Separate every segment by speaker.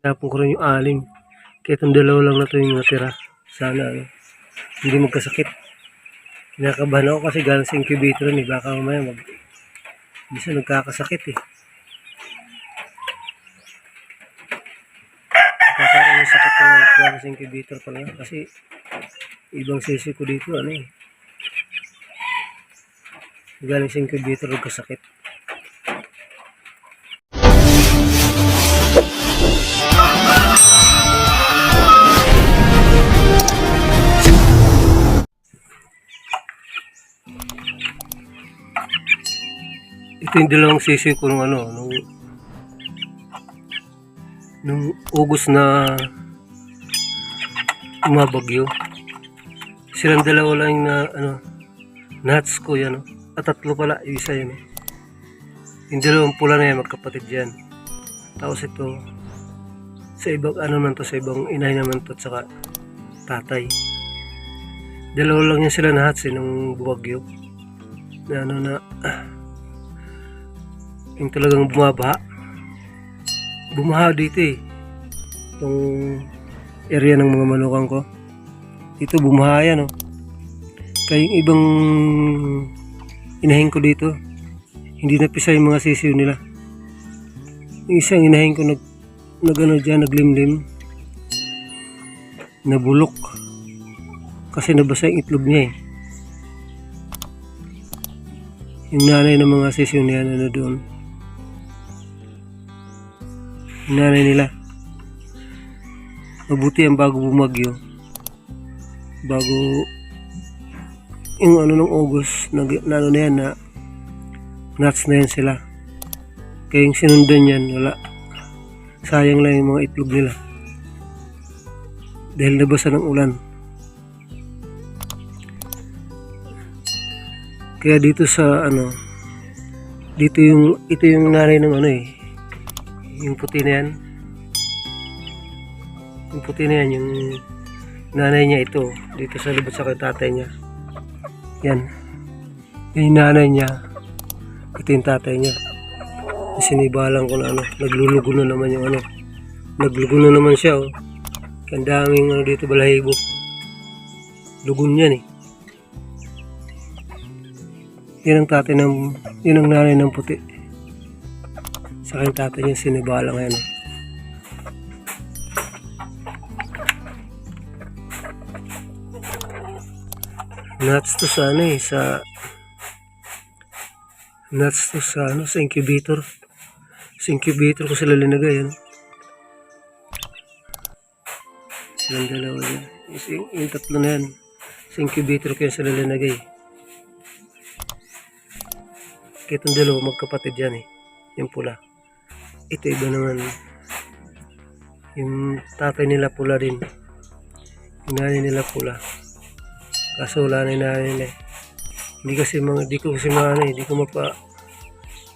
Speaker 1: Tinapon ko rin yung alim. Kaya itong dalawa lang na ito yung natira. Sana hindi magkasakit. Kinakabahan ako kasi galing sa incubator ni baka mamaya bisa nagkakasakit eh. Nagkakaroon ng sakit yung anak galing sa incubator pala kasi ibang sesi ko dito galing sa incubator nagkasakit. Ito yung dalawang sisi ko nung August na umabagyo. Silang dalawa lang na nuts ko yan. At tatlo pala, isa yun. Yung dalawang pula na yan, magkapatid yan. Tapos ito, sa ibang sa ibang inay naman to, at saka tatay. Dalawa lang yan sila nuts nung bumagyo. Na yung talagang bumaha dito itong area ng mga manukan ko dito bumaha yan kaya yung ibang inahin ko dito hindi napisa yung mga sisiw nila. Yung isang inahin ko naglimlim nabulok kasi nabasa yung itlog niya yung nanay ng mga sisiw niya doon. Nanay nila mabuti ang bago bumagyo bago yung ng August na yan na nuts na yan sila kaya yung sinundan yan wala sayang lang yung mga itlog nila dahil nabasa ng ulan kaya dito sa ito yung nanay ng yung puti na yan yung nanay niya ito dito sa libot sa tatay niya yan yung nanay niya ito yung tatay niya sinibalang ko na naglulugo na naman yung naglugo na naman siya ang daming dito balahibo lugon yan yan ang tatay yun ang nanay ng puti sa akin tatay niya sinibala ngayon nuts to sa sa incubator ko sila linagay silang dalawa yan yung tatlo na yan sa incubator ko yan sila linagay kaya itong dalawa magkapatid yan yung pula. Ito iba naman yung tatay nila pula din yung nanay nila pula kaso wala na yung nanay nila hindi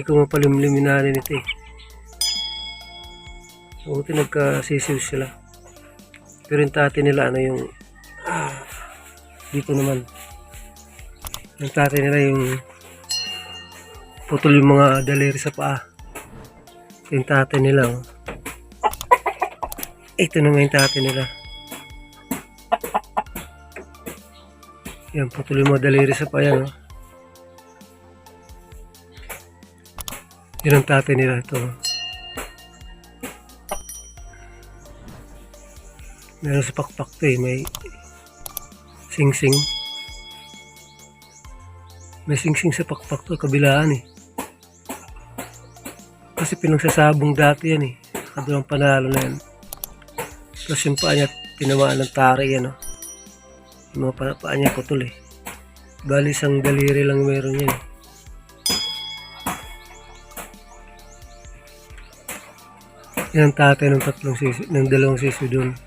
Speaker 1: ko mapalimlim yung nanay nito buti nagkasisiw sila pero yung tatay nila yung dito naman yung tatay nila yung putol yung mga daliri sa paa yung tatay nila ito naman yung tatay nila yan putol yung mga daliri sa paa yan yun ang tatay nila ito meron sa pakpak to may sing-sing sa pakpak to kabilaan kasi pinagsasabong dati yan kadulang panalo na yan tapos yung paa niya tinamaan ng tari yung mga paa niya putol bali isang daliri lang meron yan yan ang tatay ng dalawang sisi doon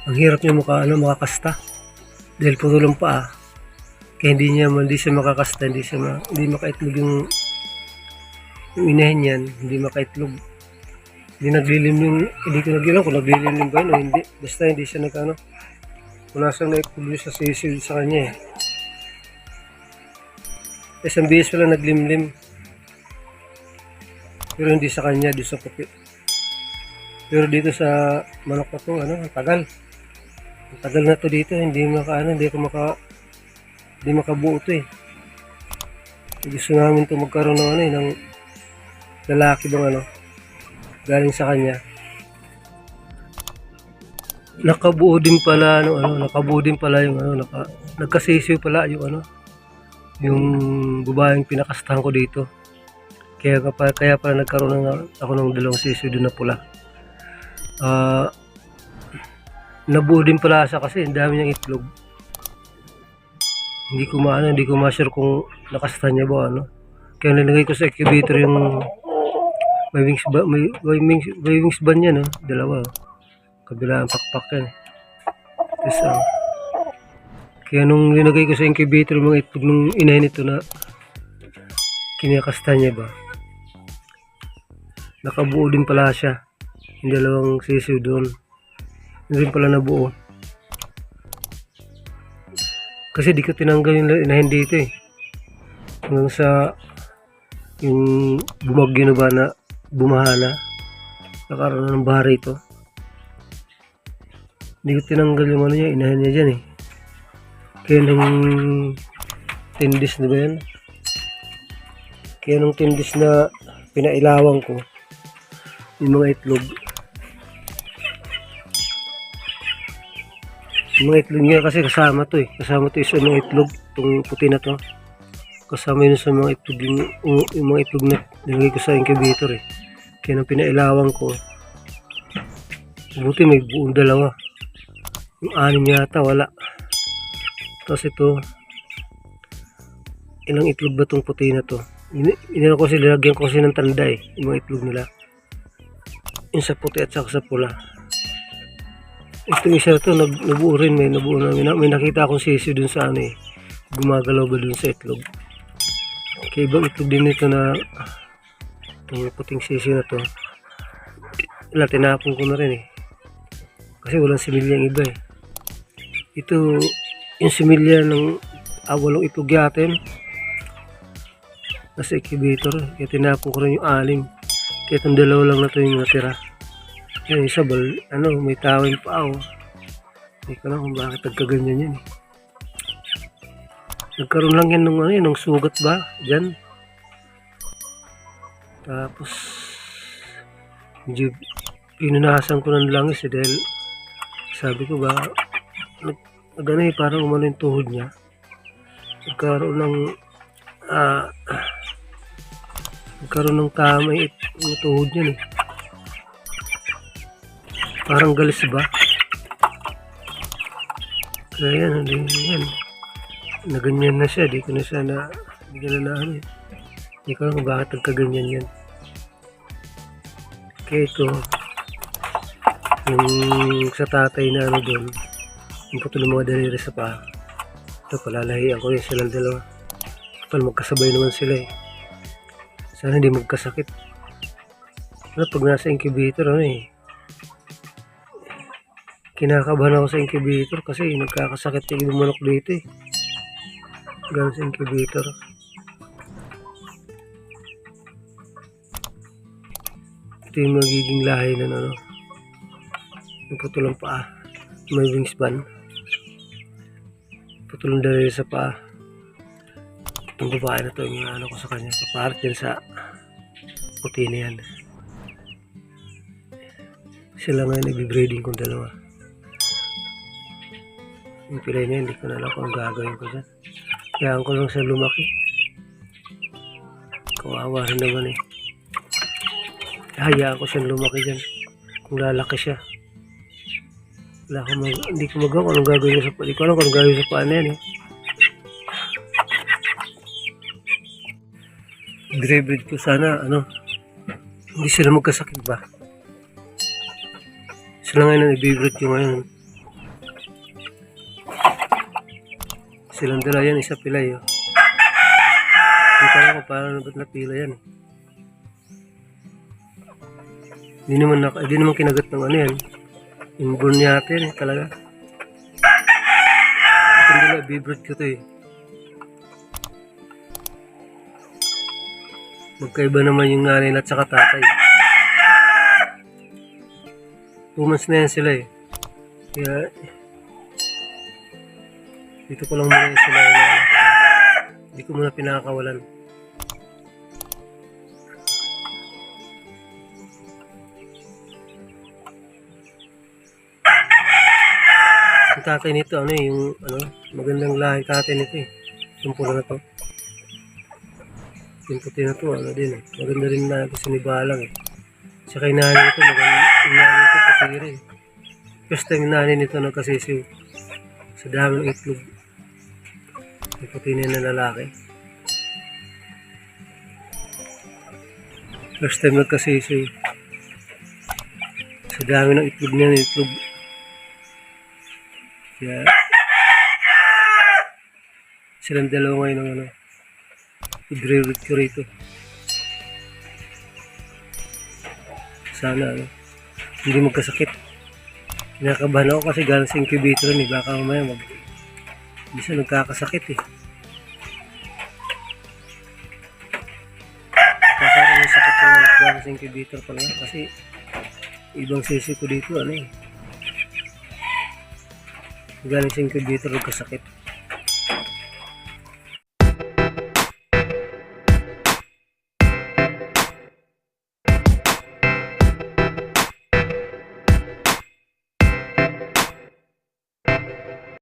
Speaker 1: ang hirap niya makakasta dahil putol ang paa kaya hindi siya makakasta, hindi makaitlog yung inahin yan, hindi makaitlog. Hindi naglilim hindi ko nagilang kung naglilim ba yun o hindi. Basta hindi siya kung nasang naipulyo sa sisil sa kanya Isang bihis pala naglimlim. Pero hindi sa kanya, di sa puti. Pero dito sa manok na to, ano, ang tagal. Ang tagal na to dito, hindi makabuo to eh. Gusto namin to magkaroon ng ano eh, ng lalaki bang ano, galing sa kanya. Nakabuo din pala yung ano, nagkasisiw pala yung ano, yung babaeng pinakastahan ko dito. Kaya pala nagkaroon ako ng dalawang sisiw doon na pula. Nabuo din pala siya kasi ang dami niyang itlog. Hindi ko ma-sure kung nakastan niya ba ano. Kaya nilagay ko sa incubator yung may wings ban yan, no? Dalawa. Kabila ang pakpak yan. Tapos, kaya nung nilagay ko sa incubator yung mga itlog ng inahin nito na kinakastan niya ba, nakabuo din pala siya. Yung dalawang sisiw doon. Hindi rin pala nabuo. Kasi di ko tinanggal yung inahin dito eh. Hanggang sa yung bumagyo na ba na bumahala. Nakaroon ng baha rito. Hindi ko tinanggal yung ano niya, inahin niya dyan eh. Kaya nung 10 days na ba yan? Kaya nung 10 days na pinailawang ko yung mga itlog. Yung mga itlog niya kasi kasama to eh. Kasama to isa mga itlog. Itong puti na to. Kasama yun sa mga itlog yung mga itlog na nilagay ko sa incubator eh. Kaya nung pinailawang ko, buti may buong dalawa. Yung 6 yata wala. Tapos ito, ilang itlog ba itong puti na to? Inano ko sila, lagyan ko kasi ng tanda eh. Yung mga itlog nila. Yung sa puti at saka sa pula. Itong isa na to, nabuo rin. May nakita akong sisiw dun sa ano eh. Gumagalaw ba dun sa itlog. Kaya ibang itlog din ito na itong puting sisiw na to. Tinapon ko na rin eh. Kasi walang similya ang iba eh. Ito, yung similya ng walong itlog yatin. Nasa incubator. Kaya tinapon ko rin yung 6. Kaya itong dalawa lang na to yung natira. Yan, isa may tawin pa oh. Hindi ko lang kung bakit nagkaganyan yan eh. Nagkaroon lang yan ng sugat ba? Diyan. Tapos, medyo pinunasan ko ng langis eh dahil sabi ko ba, nagano eh, parang umano yung tuhod niya. Nagkaroon ng tamay yung tuhod niya eh. Parang galis ba? Kaya yan, naganyan na siya. Di ko na ano eh. Di ko lang kung bakit nagkaganyan yan. Kaya ito, yung sa tatay na ano doon, yung putol ng mga daliri sa paa. Ito, palalahian ko yun silang dalawa. Total, magkasabay naman sila eh. Sana hindi magkasakit. Pag nasa incubator, ano eh, kinakabahan ako sa incubator kasi nagkakasakit yung ibang manok dito eh. Gano'n sa incubator. Ito yung magiging lahi na ano. Yung putulang paa. May wingspan. Putulong dali sa paa. Itong babae na to yung ano ko sa kanya. Kaparat yan sa puti na yan. Sila ngayon nag-breeding kong dalawa. Yung pilay na yun, hindi ko na alam kung gagawin ko dyan. Kayaan ko lang sa lumaki. Kawawa rin naman eh. Hayaan ko siyang lumaki dyan. Kung lalaki siya. Hindi ko magawa kung anong gagawin ko sa paa. Hindi ko alam kung anong gagawin sa paa na yan eh. Breed ko sana, hindi sila magkasakit ba? Sila ngayon ang i-breed ko ngayon. Silang dala yan, isa pilay oh. Hindi ko alam kung paano ba't napila yan. Hindi naman kinagat ng ano yan. Inborn yata yan eh, talaga. Hindi na, i-breed ko to eh. Magkaiba naman yung nanay at saka tatay. 2 months na yan sila eh. Kaya dito ko lang muna sila hindi ko muna pinakakawalan. Yung tatay nito yung magandang lahi tatay nito eh. Yung pula na to. Yung puti na to din eh. Maganda rin na ito sinibalang eh. Tsaka yung nanay nito maganda. Yung nanay nito puti rin. First time yung nanay nito nagkasisiw. Sa dami ng itlog. Yung puti na yung lalaki. First time nagkasisiw. Sa dami ng itlog niya, itlog. Kaya silang dalawa ngayon ng i-breed ko rito. Sana hindi magkasakit. Kinakabahan ako kasi galing sa incubator ni baka mamaya bisa nagkakasakit eh. Kakaroon ng sakit yung galing sa incubator pala kasi ibang sisi ko dito galing sa incubator nagkasakit.